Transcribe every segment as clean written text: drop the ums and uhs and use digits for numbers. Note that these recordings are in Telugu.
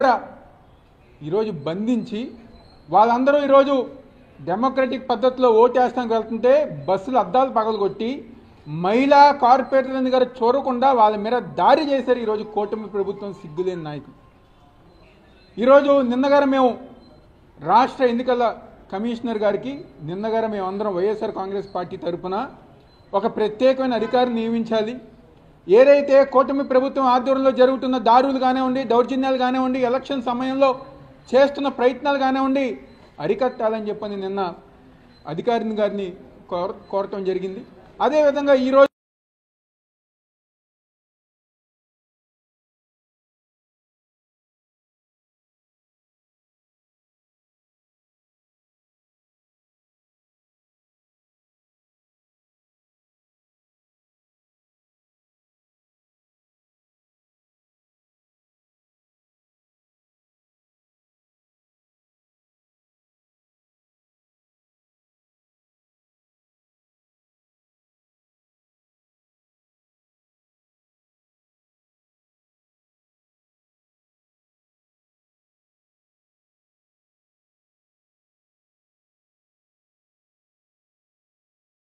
ఈరోజు బంధించి వాళ్ళందరూ ఈరోజు డెమోక్రటిక్ పద్ధతిలో ఓటేస్తానికి వెళ్తుంటే బస్సులు అద్దాలు పగలగొట్టి మహిళా కార్పొరేటర్ని గారు చూడకుండా వాళ్ళ మీద దాడి చేశారు. ఈరోజు కూటమి ప్రభుత్వం సిగ్గులేని నాయకులు. ఈరోజు నిన్నగారు మేము రాష్ట్ర ఎన్నికల కమిషనర్ గారికి నిన్నగారు మేము అందరం వైఎస్ఆర్ కాంగ్రెస్ పార్టీ తరఫున ఒక ప్రత్యేకమైన అధికారిని నియమించాలి. ఏదైతే కూటమి ప్రభుత్వం ఆధ్వర్యంలో జరుగుతున్న దాడులు కానివ్వండి, దౌర్జన్యాలు కానివ్వండి, ఎలక్షన్ సమయంలో చేస్తున్న ప్రయత్నాలు కానివ్వండి అరికట్టాలని చెప్పని నిన్న అధికారిని గారిని కోరటం జరిగింది. అదేవిధంగా ఈరోజు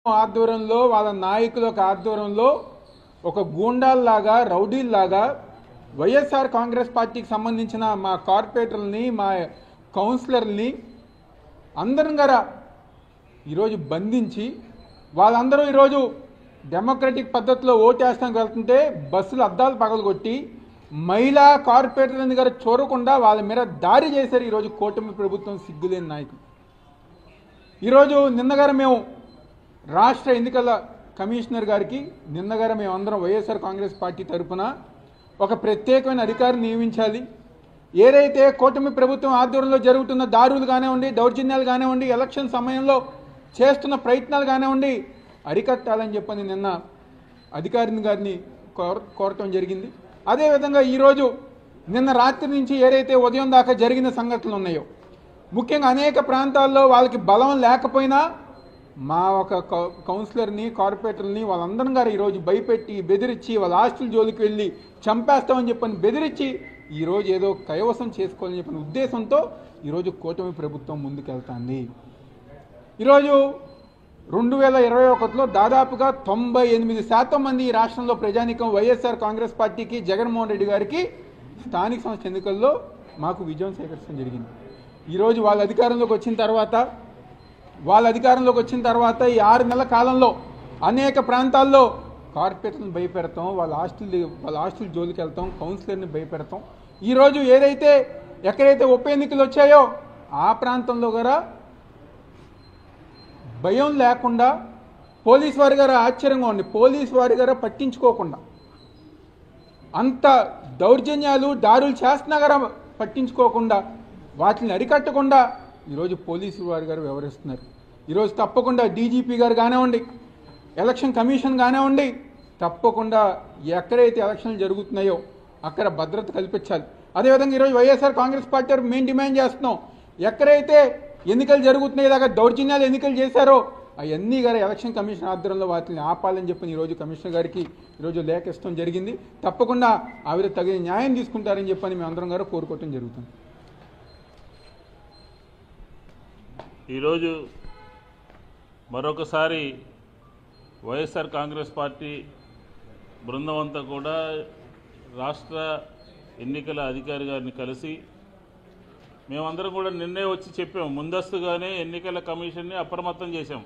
ఆధ్వర్యంలో వాళ్ళ నాయకుల ఆధ్వర్యంలో ఒక గూండాల్లాగా రౌడీల్లాగా వైఎస్ఆర్ కాంగ్రెస్ పార్టీకి సంబంధించిన మా కార్పొరేటర్లని మా కౌన్సిలర్ని అందరం గారా ఈరోజు బంధించి వాళ్ళందరూ ఈరోజు డెమోక్రటిక్ పద్ధతిలో ఓటేస్తానికి వెళ్తుంటే బస్సులు అద్దాలు పగలగొట్టి మహిళా కార్పొరేటర్ని గారు చూడకుండా వాళ్ళ మీద దాడి చేశారు. ఈరోజు కూటమి ప్రభుత్వం సిగ్గులేని నాయకులు. ఈరోజు నిన్నగారు మేము రాష్ట్ర ఎన్నికల కమిషనర్ గారికి నిన్నగారు మేము అందరం వైఎస్ఆర్ కాంగ్రెస్ పార్టీ తరఫున ఒక ప్రత్యేకమైన అధికారిని నియమించాలి. ఏదైతే కూటమి ప్రభుత్వం ఆధ్వర్యంలో జరుగుతున్న దాడులు కానివ్వండి, దౌర్జన్యాలు కానివ్వండి, ఎలక్షన్ సమయంలో చేస్తున్న ప్రయత్నాలు కానివ్వండి అరికట్టాలని చెప్పని నిన్న అధికారిని గారిని కోరటం జరిగింది. అదేవిధంగా ఈరోజు నిన్న రాత్రి నుంచి ఏదైతే ఉదయం దాకా జరిగిన సంఘటనలు ఉన్నాయో, ముఖ్యంగా అనేక ప్రాంతాల్లో వాళ్ళకి బలం లేకపోయినా మా ఒక కౌన్సిలర్ని కార్పొరేటర్ని వాళ్ళందరం గారు ఈరోజు భయపెట్టి బెదిరించి వాళ్ళ హాస్టల్ జోలికి వెళ్ళి చంపేస్తామని చెప్పని బెదిరించి ఈరోజు ఏదో కైవసం చేసుకోవాలని చెప్పిన ఉద్దేశంతో ఈరోజు కూటమి ప్రభుత్వం ముందుకెళ్తుంది. ఈరోజు 2021లో దాదాపుగా 98% మంది ఈ రాష్ట్రంలో ప్రజానీకం వైఎస్ఆర్ కాంగ్రెస్ పార్టీకి జగన్మోహన్ రెడ్డి గారికి స్థానిక సంస్థ ఎన్నికల్లో మాకు విజయం సేకరించడం జరిగింది. ఈరోజు వాళ్ళ అధికారంలోకి వచ్చిన తర్వాత ఈ 6 నెలల కాలంలో అనేక ప్రాంతాల్లో కార్పొరేటర్ని భయపెడతాం, వాళ్ళ హాస్టల్ జోలికి వెళ్తాం, కౌన్సిలర్ని భయపెడతాం. ఈరోజు ఎక్కడైతే ఉప ఎన్నికలు వచ్చాయో ఆ ప్రాంతంలో కూడా భయం లేకుండా పోలీసు వారి గారు ఆశ్చర్యంగా ఉంది. పోలీసు వారి గారు పట్టించుకోకుండా అంత దౌర్జన్యాలు దాడులు చేస్తున్నా కూడా పట్టించుకోకుండా వాటిని అరికట్టకుండా ఈరోజు పోలీసు వారి గారు వ్యవహరిస్తున్నారు. ఈరోజు తప్పకుండా డీజీపీ గారు కానివ్వండి, ఎలక్షన్ కమిషన్ కానివ్వండి, తప్పకుండా ఎక్కడైతే ఎలక్షన్లు జరుగుతున్నాయో అక్కడ భద్రత కల్పించాలి. అదేవిధంగా ఈరోజు వైఎస్ఆర్ కాంగ్రెస్ పార్టీ మేము డిమాండ్ చేస్తున్నాం, ఎక్కడైతే ఎన్నికలు జరుగుతున్నాయో దాకా దౌర్జన్యాలు ఎన్నికలు చేశారో అవన్నీ గారు ఎలక్షన్ కమిషన్ ఆధ్వర్యంలో వాటిని ఆపాలని చెప్పి ఈరోజు కమిషనర్ గారికి ఈరోజు లేఖ ఇష్టం జరిగింది. తప్పకుండా ఆవిడ తగిన న్యాయం తీసుకుంటారని చెప్పని మేము అందరం గారు కోరుకోవటం జరుగుతుంది. ఈరోజు మరొకసారి వైఎస్ఆర్ కాంగ్రెస్ పార్టీ బృందం అంతా కూడా రాష్ట్ర ఎన్నికల అధికారి గారిని కలిసి మేమందరం కూడా నిన్నే వచ్చి చెప్పాం, ముందస్తుగానే ఎన్నికల కమిషన్ని అప్రమత్తం చేశాం.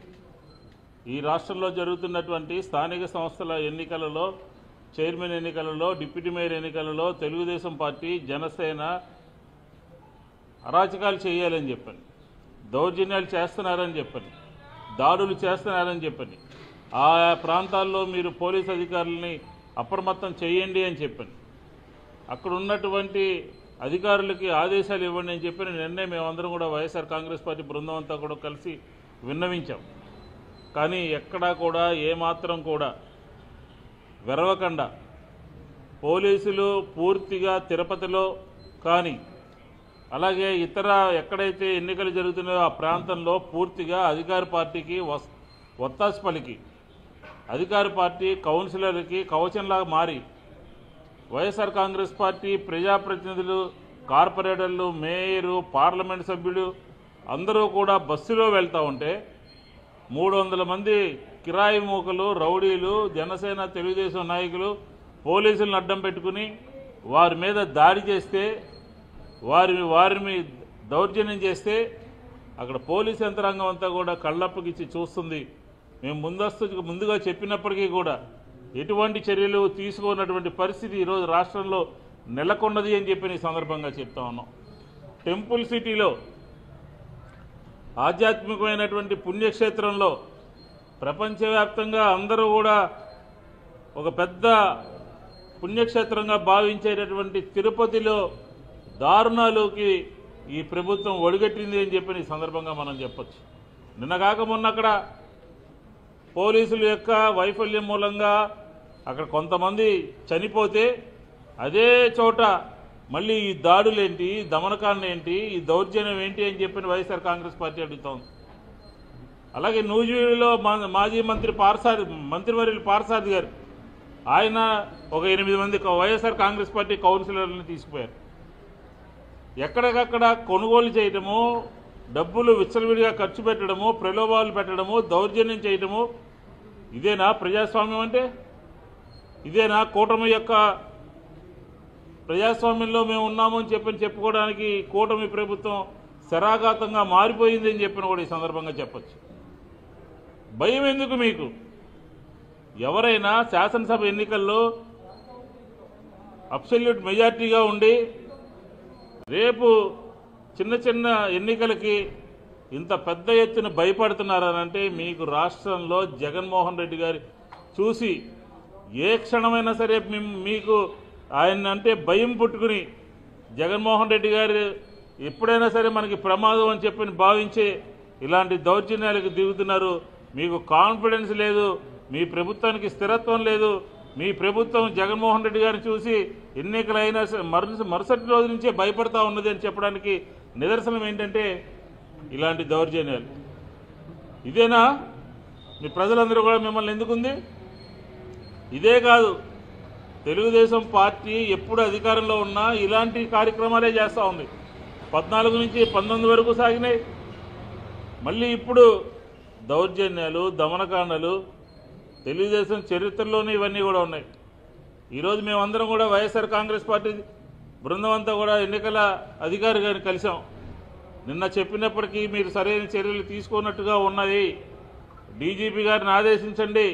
ఈ రాష్ట్రంలో జరుగుతున్నటువంటి స్థానిక సంస్థల ఎన్నికలలో, చైర్మన్ ఎన్నికలలో, డిప్యూటీ మేయర్ ఎన్నికలలో తెలుగుదేశం పార్టీ, జనసేన అరాచకాలు చేయాలని చెప్పని, దౌర్జన్యాలు చేస్తున్నారని చెప్పని, దాడులు చేస్తున్నారని చెప్పని, ఆ ప్రాంతాల్లో మీరు పోలీస్ అధికారులని అప్రమత్తం చేయండి అని చెప్పని, అక్కడ ఉన్నటువంటి అధికారులకి ఆదేశాలు ఇవ్వండి అని చెప్పి నిన్నే మేమందరం కూడా వైఎస్ఆర్ కాంగ్రెస్ పార్టీ బృందం అంతా కూడా కలిసి విన్నవించాం. కానీ ఎక్కడా కూడా ఏమాత్రం కూడా వెరవకుండా పోలీసులు పూర్తిగా తిరుపతిలో కానీ అలాగే ఇతర ఎక్కడైతే ఎన్నికలు జరుగుతున్నాయో ఆ ప్రాంతంలో పూర్తిగా అధికార పార్టీకి ఒత్తాసు పలికి అధికార పార్టీ కౌన్సిలర్లకి కవచంలాగా మారి వైఎస్ఆర్ కాంగ్రెస్ పార్టీ ప్రజాప్రతినిధులు కార్పొరేటర్లు, మేయరు, పార్లమెంట్ సభ్యులు అందరూ కూడా బస్సులో వెళ్తూ ఉంటే 300 మంది కిరాయి మూకలు, రౌడీలు, జనసేన తెలుగుదేశం నాయకులు పోలీసులను అడ్డం పెట్టుకుని వారి మీద దాడి చేస్తే, వారిని దౌర్జన్యం చేస్తే అక్కడ పోలీస్ యంత్రాంగం అంతా కూడా కళ్ళప్పగిచ్చి చూస్తుంది. మేము ముందుగా చెప్పినప్పటికీ కూడా ఎటువంటి చర్యలు తీసుకోనటువంటి పరిస్థితి ఈరోజు రాష్ట్రంలో నెలకొన్నది అని చెప్పి ఈ సందర్భంగా చెప్తా ఉన్నాం. టెంపుల్ సిటీలో ఆధ్యాత్మికమైనటువంటి పుణ్యక్షేత్రంలో ప్రపంచవ్యాప్తంగా అందరూ కూడా ఒక పెద్ద పుణ్యక్షేత్రంగా భావించేటటువంటి తిరుపతిలో దారుణాలకి ఈ ప్రభుత్వం ఒడిగట్టింది అని చెప్పి ఈ సందర్భంగా మనం చెప్పొచ్చు. నిన్నగాక మొన్న అక్కడ పోలీసుల యొక్క వైఫల్యం మూలంగా అక్కడ కొంతమంది చనిపోతే అదే చోట మళ్ళీ ఈ దాడులేంటి, దమనకాండ ఏంటి, ఈ దౌర్జన్యం ఏంటి అని చెప్పిన వైఎస్ఆర్ కాంగ్రెస్ పార్టీ అడుగుతోంది. అలాగే నూజివీడులో మాజీ మంత్రివర్యులు పార్సారథి గారు ఆయన ఒక 8 మంది వైఎస్ఆర్ కాంగ్రెస్ పార్టీ కౌన్సిలర్లను తీసుకుపోయారు. ఎక్కడికక్కడ కొనుగోలు చేయటము, డబ్బులు విచ్చలవిడిగా ఖర్చు పెట్టడము, ప్రలోభాలు పెట్టడము, దౌర్జన్యం చేయటము, ఇదేనా ప్రజాస్వామ్యం అంటే? ఇదేనా కూటమి యొక్క ప్రజాస్వామ్యంలో మేము ఉన్నామని చెప్పుకోవడానికి కూటమి ప్రభుత్వం శరాఘాతంగా మారిపోయిందని చెప్పిన కూడా ఈ సందర్భంగా చెప్పచ్చు. భయం ఎందుకు మీకు? ఎవరైనా శాసనసభ ఎన్నికల్లో అబ్సల్యూట్ మెజార్టీగా ఉండి రేపు చిన్న ఎన్నికలకి ఇంత పెద్ద ఎత్తున భయపడుతున్నారనంటే మీకు రాష్ట్రంలో జగన్మోహన్ రెడ్డి గారి చూసి ఏ క్షణమైనా సరే మీకు ఆయన అంటే భయం పుట్టుకుని జగన్మోహన్ రెడ్డి గారు ఎప్పుడైనా సరే మనకి ప్రమాదం అని చెప్పి భావించి ఇలాంటి దౌర్జన్యాలకు దిగుతున్నారు. మీకు కాన్ఫిడెన్స్ లేదు, మీ ప్రభుత్వానికి స్థిరత్వం లేదు. మీ ప్రభుత్వం జగన్మోహన్ రెడ్డి గారిని చూసి ఎన్నికలైనా మరుసటి రోజు నుంచే భయపడతా ఉన్నది అని చెప్పడానికి నిదర్శనం ఏంటంటే ఇలాంటి దౌర్జన్యాలు. ఇదేనా మీ ప్రజలందరూ కూడా మిమ్మల్ని ఎందుకుంది? ఇదే కాదు, తెలుగుదేశం పార్టీ ఎప్పుడు అధికారంలో ఉన్నా ఇలాంటి కార్యక్రమాలే చేస్తూ ఉంది. 14 నుంచి 19 వరకు సాగినాయి. మళ్ళీ ఇప్పుడు దౌర్జన్యాలు, దమనకాండలు తెలుగుదేశం చరిత్రలోనే ఇవన్నీ కూడా ఉన్నాయి. ఈరోజు మేమందరం కూడా వైఎస్ఆర్ కాంగ్రెస్ పార్టీ బృందం అంతా కూడా ఎన్నికల అధికారి గారిని కలిసాం. నిన్న చెప్పినప్పటికీ మీరు సరైన చర్యలు తీసుకున్నట్టుగా ఉన్నాయి. డీజీపీ గారిని ఆదేశించండి.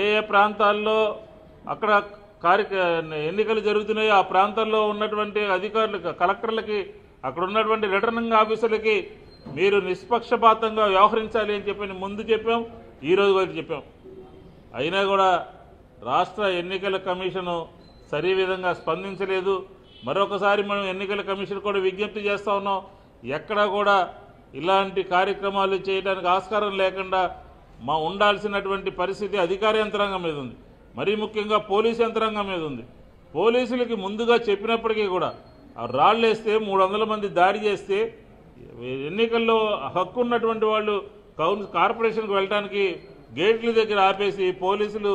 ఏ ప్రాంతాల్లో అక్కడ ఎన్నికలు జరుగుతున్నాయో ఆ ప్రాంతాల్లో ఉన్నటువంటి అధికారులకు, కలెక్టర్లకి, అక్కడ ఉన్నటువంటి రిటర్నింగ్ ఆఫీసర్లకి మీరు నిష్పక్షపాతంగా వ్యవహరించాలి అని చెప్పి ముందు చెప్పాం, ఈరోజు కూడా చెప్పాం. అయినా కూడా రాష్ట్ర ఎన్నికల కమిషను సరి విధంగా స్పందించలేదు. మరొకసారి మనం ఎన్నికల కమిషన్ కూడా విజ్ఞప్తి చేస్తూ ఉన్నాం. ఎక్కడా కూడా ఇలాంటి కార్యక్రమాలు చేయడానికి ఆస్కారం లేకుండా ఉండాల్సినటువంటి పరిస్థితి అధికార యంత్రాంగం మీద ఉంది. మరీ ముఖ్యంగా పోలీసు యంత్రాంగం మీద ఉంది. పోలీసులకి ముందుగా చెప్పినప్పటికీ కూడా రాళ్ళేస్తే 300 మంది దాడి చేస్తే ఎన్నికల్లో హక్కు ఉన్నటువంటి వాళ్ళు కార్పొరేషన్కి వెళ్ళడానికి గేట్ల దగ్గర ఆపేసి పోలీసులు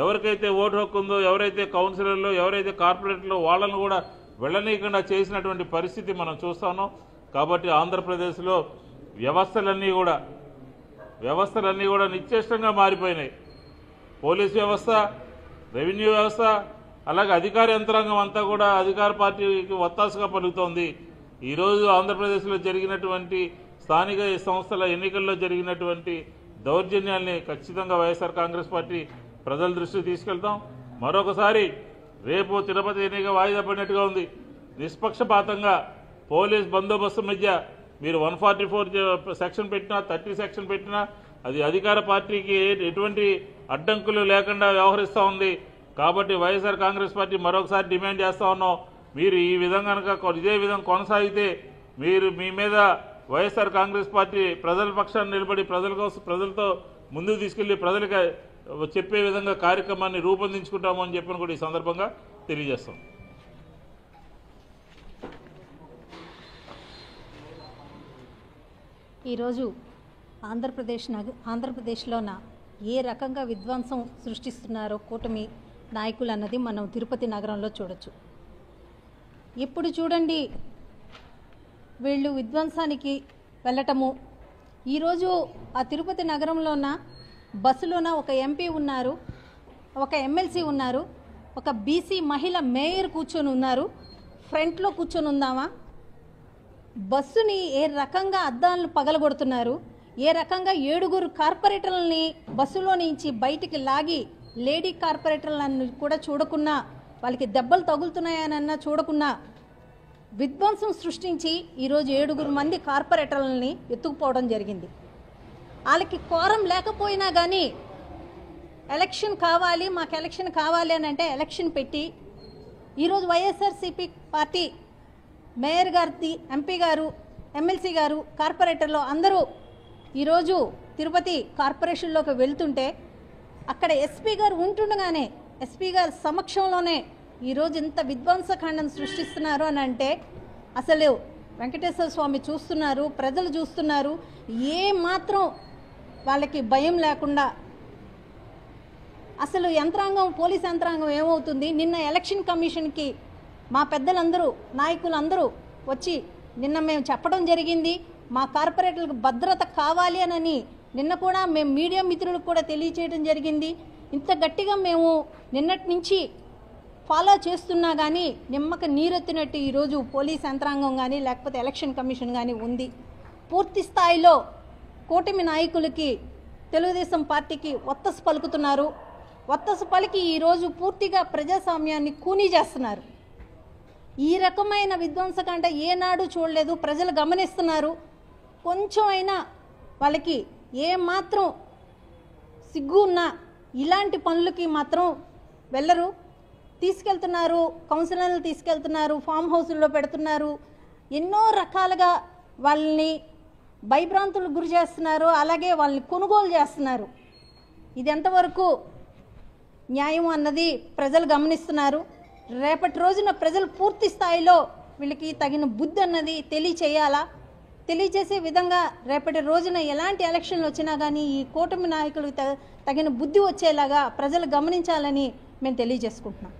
ఎవరికైతే ఓటు హక్కు ఉందో, ఎవరైతే కౌన్సిలర్లో, ఎవరైతే కార్పొరేటర్లో వాళ్ళను కూడా వెళ్ళనీయకుండా చేసినటువంటి పరిస్థితి మనం చూస్తా ఉన్నాం. కాబట్టి ఆంధ్రప్రదేశ్లో వ్యవస్థలన్నీ కూడా నిశ్చేష్టంగా మారిపోయినాయి. పోలీస్ వ్యవస్థ, రెవెన్యూ వ్యవస్థ, అలాగే అధికార యంత్రాంగం అంతా కూడా అధికార పార్టీకి ఒత్తాసుగా పలుకుతోంది. ఈరోజు ఆంధ్రప్రదేశ్లో జరిగినటువంటి స్థానిక సంస్థల ఎన్నికల్లో జరిగినటువంటి దౌర్జన్యాల్ని ఖచ్చితంగా వైఎస్ఆర్ కాంగ్రెస్ పార్టీ ప్రజల దృష్టికి తీసుకెళ్తాం. మరొకసారి రేపు తిరుపతి ఎన్నిక వాయిదా పడినట్టుగా ఉంది. నిష్పక్షపాతంగా పోలీస్ బందోబస్తు మధ్య మీరు 144 సెక్షన్ పెట్టినా, 30 సెక్షన్ పెట్టినా అది అధికార పార్టీకి ఎటువంటి అడ్డంకులు లేకుండా వ్యవహరిస్తూ ఉంది. కాబట్టి వైఎస్ఆర్ కాంగ్రెస్ పార్టీ మరొకసారి డిమాండ్ చేస్తూ ఉన్నాం. మీరు ఈ విధంగా కనుక ఇదే విధంగా కొనసాగితే మీ మీద వైఎస్ఆర్ కాంగ్రెస్ పార్టీ ప్రజల పక్షాన్ని నిలబడి ప్రజలతో ముందుకు తీసుకెళ్లి ప్రజలకు చెప్పే విధంగా కార్యక్రమాన్ని రూపొందించుకుంటాము అని చెప్పని కూడా ఈ సందర్భంగా తెలియజేస్తాం. ఈరోజు ఆంధ్రప్రదేశ్లోన ఏ రకంగా విధ్వంసం సృష్టిస్తున్నారో కూటమి నాయకులు అన్నది మనం తిరుపతి నగరంలో చూడొచ్చు. ఇప్పుడు చూడండి వీళ్ళు విధ్వంసానికి వెళ్ళటము. ఈరోజు ఆ తిరుపతి నగరంలోన బస్సులోన ఒక ఎంపీ ఉన్నారు, ఒక ఎమ్మెల్సీ ఉన్నారు, ఒక బీసీ మహిళ మేయర్ కూర్చొని ఉన్నారు. ఫ్రంట్లో కూర్చొని ఉందామా? బస్సుని ఏ రకంగా అద్దాలను పగలగొడుతున్నారు, ఏ రకంగా 7 కార్పొరేటర్లని బస్సులో నుంచి బయటికి లాగి లేడీ కార్పొరేటర్లను కూడా చూడకున్నా, వాళ్ళకి దెబ్బలు తగులుతున్నాయనన్నా చూడకున్నా విధ్వంసం సృష్టించి ఈరోజు 7 మంది కార్పొరేటర్లని ఎత్తుకుపోవడం జరిగింది. వాళ్ళకి కోరం లేకపోయినా కానీ ఎలక్షన్ కావాలి, మాకు ఎలక్షన్ కావాలి అని అంటే ఎలక్షన్ పెట్టి ఈరోజు వైఎస్ఆర్సీపీ పార్టీ మేయర్ గారి, ఎంపీ గారు, ఎమ్మెల్సీ గారు, కార్పొరేటర్లు అందరూ ఈరోజు తిరుపతి కార్పొరేషన్లోకి వెళ్తుంటే అక్కడ ఎస్పీ గారు ఉంటుండగానే ఎస్పీ గారి సమక్షంలోనే ఈరోజు ఇంత విధ్వంసకాండం సృష్టిస్తున్నారు అని అంటే అసలు వెంకటేశ్వర స్వామి చూస్తున్నారు, ప్రజలు చూస్తున్నారు. ఏ మాత్రం వాళ్ళకి భయం లేకుండా అసలు యంత్రాంగం, పోలీస్ యంత్రాంగం ఏమవుతుంది? నిన్న ఎలక్షన్ కమిషన్కి మా పెద్దలందరూ, నాయకులందరూ వచ్చి నిన్న మేము చెప్పడం జరిగింది, మా కార్పొరేటర్లకు భద్రత కావాలి అని నిన్న కూడా మేము మీడియా మిత్రులకు కూడా తెలియచేయడం జరిగింది. ఇంత గట్టిగా మేము నిన్నటి నుంచి ఫాలో చేస్తున్నా కానీ నిమ్మక నీరెత్తినట్టు ఈరోజు పోలీస్ యంత్రాంగం కానీ లేకపోతే ఎలక్షన్ కమిషన్ కానీ ఉంది. పూర్తి స్థాయిలో కూటమి నాయకులకి, తెలుగుదేశం పార్టీకి ఒత్తసు పలుకుతున్నారు. ఒత్తసు పలికి ఈరోజు పూర్తిగా ప్రజాస్వామ్యాన్ని కూనీ చేస్తున్నారు. ఈ రకమైన విధ్వంసకాండ ఏనాడు చూడలేదు, ప్రజలు గమనిస్తున్నారు. కొంచెం అయినా వాళ్ళకి ఏ మాత్రం సిగ్గు ఉన్నా ఇలాంటి పనులకి మాత్రం వెళ్ళరు. తీసుకెళ్తున్నారు, కౌన్సిలర్లు తీసుకెళ్తున్నారు, ఫామ్ హౌస్లో పెడుతున్నారు, ఎన్నో రకాలుగా వాళ్ళని భయభ్రాంతులకు గురి చేస్తున్నారు, అలాగే వాళ్ళని కొనుగోలు చేస్తున్నారు. ఇది ఎంతవరకు న్యాయం అన్నది ప్రజలు గమనిస్తున్నారు. రేపటి రోజున ప్రజలు పూర్తి స్థాయిలో వీళ్ళకి తగిన బుద్ధి అన్నది తెలియచేయాలా, తెలియచేసే విధంగా రేపటి రోజున ఎలాంటి ఎలక్షన్లు వచ్చినా కానీ ఈ కూటమి నాయకులకు తగిన బుద్ధి వచ్చేలాగా ప్రజలు గమనించాలని మేము తెలియజేసుకుంటున్నాం.